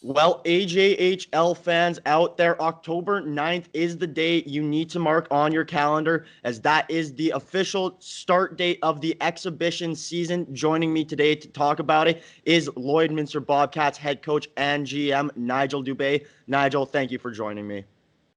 Well, AJHL fans out there, October 9th is the date you need to mark on your calendar, as that is the official start date of the exhibition season. Joining me today to talk about it is Lloydminster Bobcats head coach and GM Nigel Dube. Nigel, thank you for joining me.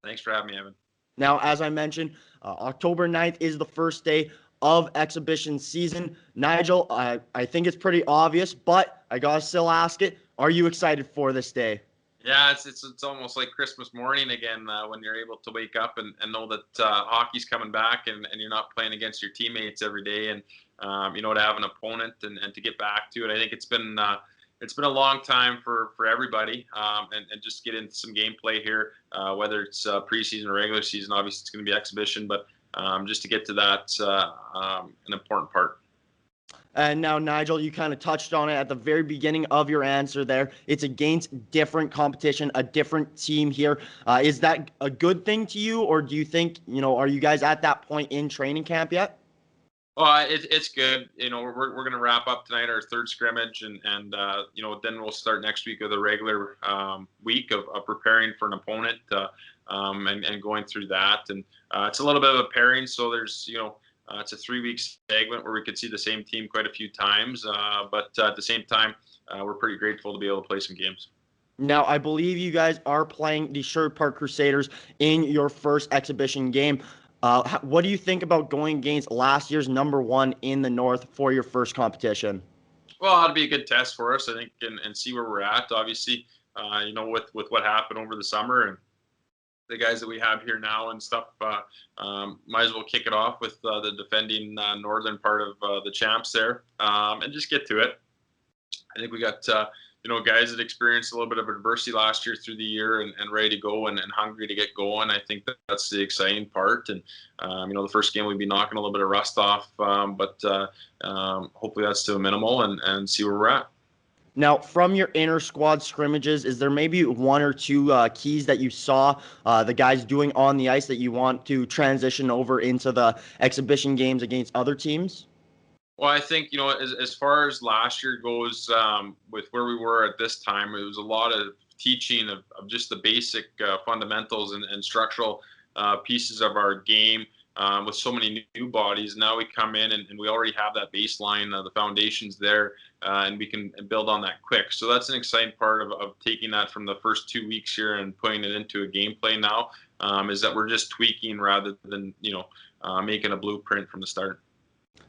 Thanks for having me, Evan. Now, as I mentioned, October 9th is the first day of exhibition season. Nigel, I think it's pretty obvious, but I gotta still ask it. Are you excited for this day? Yeah, it's almost like Christmas morning again when you're able to wake up and know that hockey's coming back and you're not playing against your teammates every day and to have an opponent and to get back to it. I think it's been a long time for everybody and just get into some gameplay here, whether it's preseason or regular season. Obviously, it's going to be exhibition, but just to get to that, an important part. And now, Nigel, you kind of touched on it at the very beginning of your answer there. It's against different competition, a different team here. Is that a good thing to you, or do you think, are you guys at that point in training camp yet? Well, it's good. We're going to wrap up tonight our third scrimmage, and then we'll start next week with a regular week of preparing for an opponent and going through that. And it's a little bit of a pairing, so there's it's a 3-week segment where we could see the same team quite a few times, but at the same time, we're pretty grateful to be able to play some games. Now, I believe you guys are playing the Sherwood Park Crusaders in your first exhibition game. What do you think about going against last year's #1 in the North for your first competition? Well, it'll be a good test for us, I think, and see where we're at. Obviously, with what happened over the summer and the guys that we have here now and stuff, might as well kick it off with the defending northern part of the champs there and just get to it. I think we got guys that experienced a little bit of adversity last year through the year and ready to go and hungry to get going. I think that's the exciting part. And the first game we'd be knocking a little bit of rust off, but hopefully that's to a minimal and see where we're at. Now, from your inter squad scrimmages, is there maybe one or two keys that you saw the guys doing on the ice that you want to transition over into the exhibition games against other teams? Well, I think, as far as last year goes, with where we were at this time, it was a lot of teaching of just the basic fundamentals and structural pieces of our game with so many new bodies. Now we come in and we already have that baseline, the foundations there, and we can build on that quick. So that's an exciting part of taking that from the first 2 weeks here and putting it into a gameplay now, is that we're just tweaking rather than, making a blueprint from the start.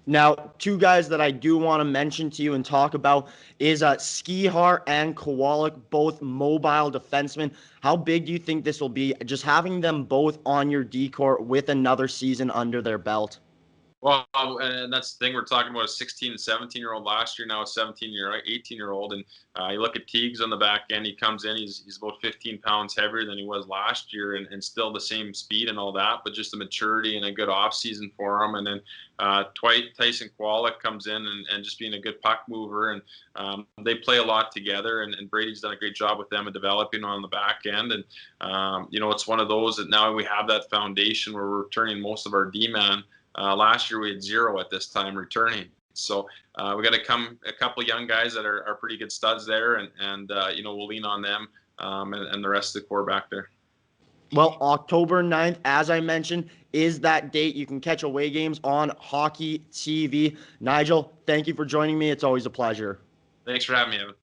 Now, two guys that I do want to mention to you and talk about is Skihar and Kowalik, both mobile defensemen. How big do you think this will be, just having them both on your D-court with another season under their belt? Well, and that's the thing. We're talking about a 16 and 17-year-old last year, now a 18-year-old. And you look at Teagues on the back end, he comes in, he's about 15 pounds heavier than he was last year and still the same speed and all that, but just the maturity and a good offseason for him. And then Tyson Kowalik comes in and just being a good puck mover. And they play a lot together, and Brady's done a great job with them and developing on the back end. And, it's one of those that now we have that foundation where we're turning most of our D-man. Last year we had 0 at this time returning. So we got a couple of young guys that are pretty good studs there, and we'll lean on them and the rest of the core back there. Well, October 9th, as I mentioned, is that date. You can catch away games on Hockey TV. Nigel, thank you for joining me. It's always a pleasure. Thanks for having me, Evan.